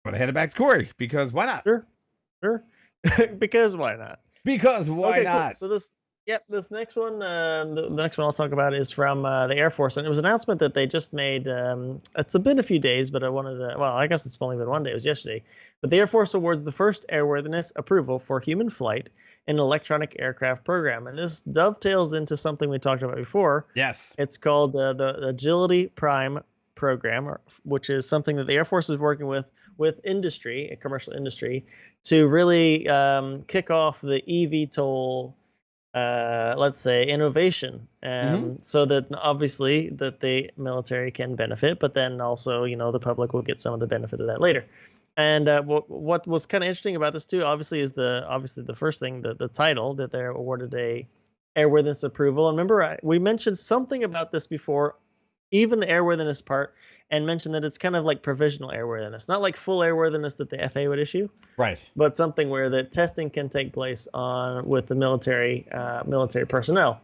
But I hand it back to Corey because why not? Sure, sure. Because why not? Because why Okay, cool. not? So this next one, the next one I'll talk about is from the Air Force, and it was an announcement that they just made. It's been a few days, but I wanted to. Well, I guess it's only been one day. It was yesterday. But the Air Force awards the first airworthiness approval for human flight in an electronic aircraft program, and this dovetails into something we talked about before. Yes. It's called the Agility Prime program, which is something that the Air Force is working with industry, a commercial industry, to really kick off the eVTOL, let's say, innovation, Hmm. so that obviously that the military can benefit, but then also the public will get some of the benefit of that later. And what was kind of interesting about this too, obviously, is the first thing, the title that they're awarded a airworthiness approval. And remember, we mentioned something about this before, even the airworthiness part, and mentioned that it's kind of like provisional airworthiness, not like full airworthiness that the FAA would issue, Right. but something where the testing can take place on with the military personnel.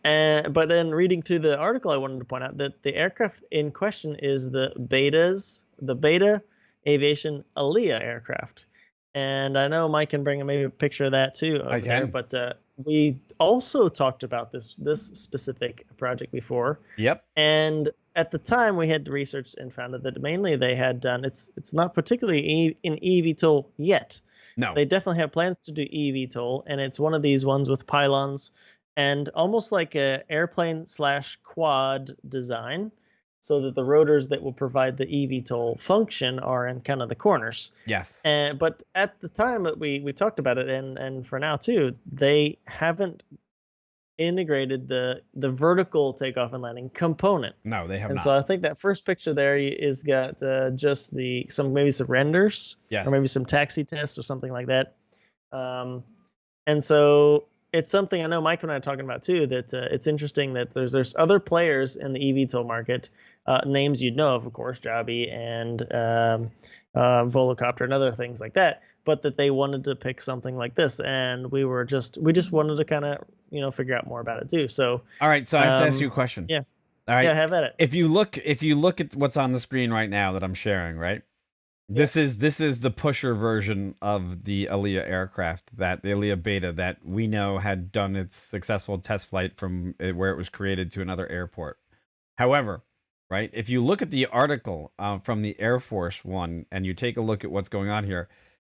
And but then reading through the article, I wanted to point out that the aircraft in question is the Beta Aviation ALIA aircraft. And I know Mike can bring maybe a picture of that too I over there, can. but we also talked about this specific project before, Yep. and at the time we had researched and found out that mainly they had done, it's not particularly in eVTOL yet. No. They definitely have plans to do eVTOL, and it's one of these ones with pylons and almost like a airplane slash quad design, so that the rotors that will provide the eVTOL function are in kind of the corners. Yes. And but at the time that we talked about it, and for now too, they haven't integrated the vertical takeoff and landing component. No, they have And so not. I think that first picture there is got just maybe some renders, or maybe Yes. some taxi tests or something like that. Um, and so it's something I know Mike and I are talking about too. That it's interesting that there's other players in the eVTOL market, names you'd know of course, Joby and Volocopter and other things like that. But that they wanted to pick something like this, and we just wanted to kind of figure out more about it too. So All right. So I have to ask you a um, question. yeah, All yeah, right. have at it. If you look at what's on the screen right now that I'm sharing, right? Yeah. This is the pusher version of the ALIA aircraft, that the ALIA Beta that we know had done its successful test flight from where it was created to another airport. However, right, if you look at the article from the Air Force one and you take a look at what's going on here,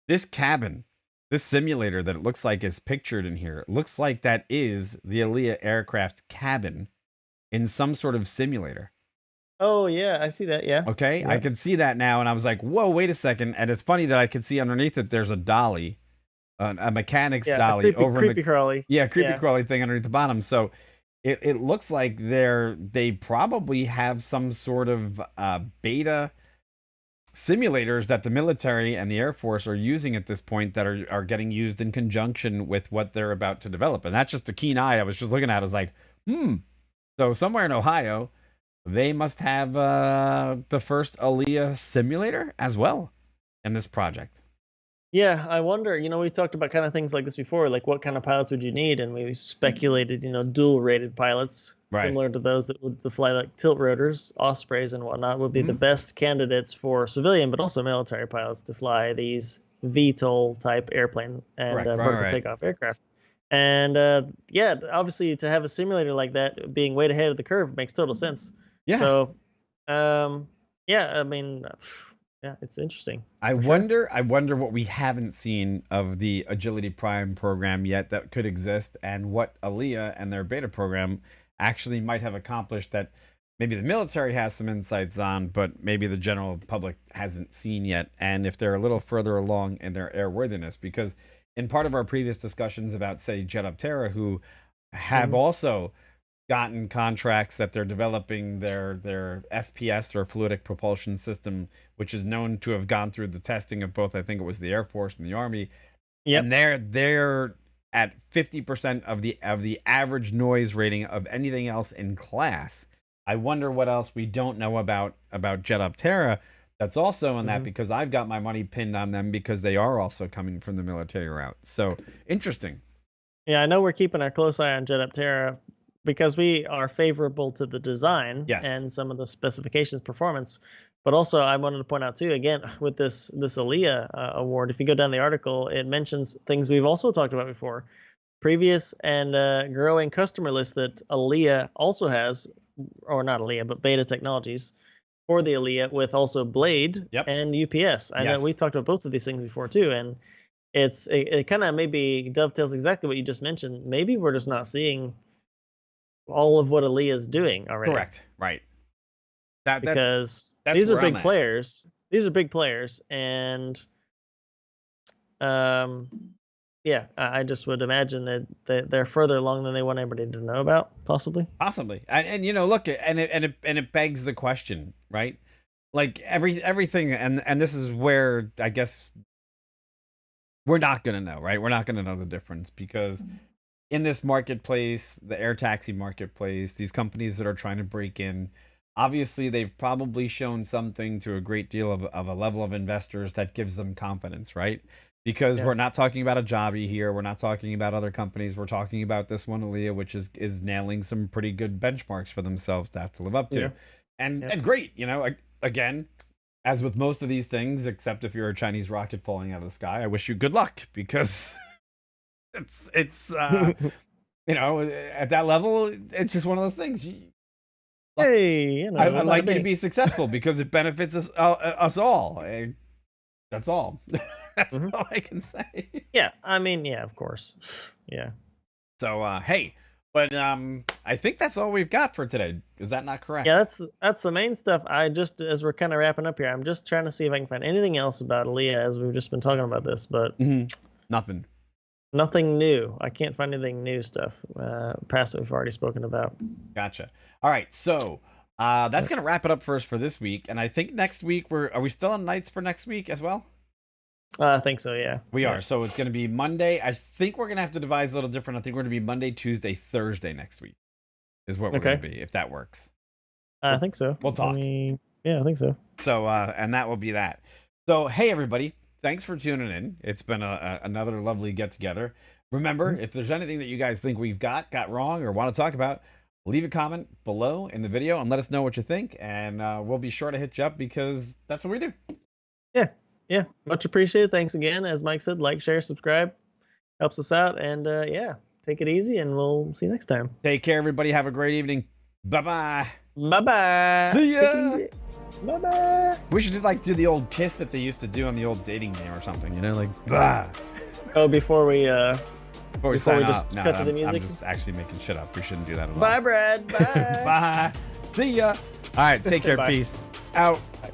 this cabin, this simulator that it looks like is pictured in here, it looks like that is the ALIA aircraft cabin in some sort of simulator. Oh yeah, I see that. Yeah. Okay, I Yep. could see that now, and I was like, "Whoa, wait a second!" And it's funny that I could see underneath it. There's a dolly, a mechanic's Yeah. A dolly creepy over in the, creepy crawly. yeah, creepy Yeah. crawly thing underneath the bottom. So it looks like they probably have some sort of beta simulators that the military and the Air Force are using at this point that are getting used in conjunction with what they're about to develop. And that's just a keen eye. I was just looking at it, I was like, So somewhere in Ohio, they must have the first ALIA simulator as well in this project. Yeah, I wonder, we talked about kind of things like this before, like what kind of pilots would you need? And we speculated, dual rated pilots, Right. similar to those that would fly like tilt rotors, ospreys, and whatnot, would be the Hmm. best candidates for civilian, but also military pilots to fly these VTOL type airplane and Correct. Right. vertical Right. takeoff aircraft. And yeah, obviously to have a simulator like that being way ahead of the curve makes total sense. Yeah. So, um, yeah, I mean, yeah, it's interesting I for sure. wonder. I wonder what we haven't seen of the Agility Prime program yet that could exist, and what ALIA and their beta program actually might have accomplished that maybe the military has some insights on, but maybe the general public hasn't seen yet. And if they're a little further along in their airworthiness, because in part of our previous discussions about, say, Jetuptera, who have Mhm. also gotten contracts that they're developing their FPS or fluidic propulsion system, which is known to have gone through the testing of both, I think it was the Air Force and the Army, and Yep. they're at 50% of the average noise rating of anything else in class. I wonder what else we don't know about Jetuptera that's also in that, Mhm. because I've got my money pinned on them because they are also coming from the military route. So interesting. Yeah, I know we're keeping a close eye on Jetuptera because we are favorable to the design Yes. and some of the specifications performance. But also, I wanted to point out too, again, with this ALIA award, if you go down the article, it mentions things we've also talked about before, previous and growing customer list that ALIA also has, or not ALIA, but Beta Technologies for the ALIA, with also Blade Yep. and UPS. I know Yes. we talked about both of these things before too, and it kind of maybe dovetails exactly what you just mentioned. Maybe we're just not seeing all of what ALIA is doing already. Correct. Right. That's Because that's these are where I'm big at. players. These are big players, and um, yeah, I just would imagine that they're further along than they want anybody to know about, possibly. Possibly. And you know, look, and it begs the question, right? Like everything, and this is where I guess we're not gonna know, right? We're not gonna know the difference because in this marketplace, the air taxi marketplace, these companies that are trying to break in, obviously they've probably shown something to a great deal of a level of investors that gives them confidence, right? Because Yeah. we're not talking about a jobby here, we're not talking about other companies, we're talking about this one, Aaliyah, which is nailing some pretty good benchmarks for themselves to have to live up to. Yeah. And Yep. and great, you know, again, as with most of these things, except if you're a Chinese rocket falling out of the sky, I wish you good luck because it's you know, at that level, it's just one of those things. Hey, you know, I'd bada like you to bing. be successful because it benefits us all. That's all. That's Mhm. all I can say. Yeah, I mean, yeah, of course. Yeah. So, hey, but I think that's all we've got for today. Is that not correct? Yeah, that's the main stuff. I just, as we're kind of wrapping up here, I'm just trying to see if I can find anything else about Aaliyah as we've just been talking about this, but Nothing. nothing new. I can't find anything new stuff past what we've already spoken about. Gotcha. All right, so that's gonna wrap it up for us for this week, and I think next week are we still on nights for next week as well? I think so, yeah. We Yeah. are. So it's gonna be Monday. I think we're gonna have to devise a little different. I think we're gonna be Monday, Tuesday, Thursday next week. Is what we're Okay. gonna be if that works. I think so. We'll talk. Yeah, I think so. So and that will be that. So hey everybody, thanks for tuning in. It's been another lovely get together. Remember, if there's anything that you guys think we've got wrong or want to talk about, leave a comment below in the video and let us know what you think, and we'll be sure to hit you up because that's what we do. Yeah, much appreciated. Thanks again. As Mike said, like, share, subscribe, helps us out, and yeah, take it easy, and we'll see you next time. Take care, everybody. Have a great evening. Bye bye. Bye bye. See ya. Bye bye. We should do the old kiss that they used to do on the old dating game or something. You know, like bah. Oh, before we Before we sign just off. cut to the music? I'm just actually making shit up. We shouldn't do that at all. Bye, Brad. Bye. Bye. See ya. All right. Take care. Bye. Peace out. Bye.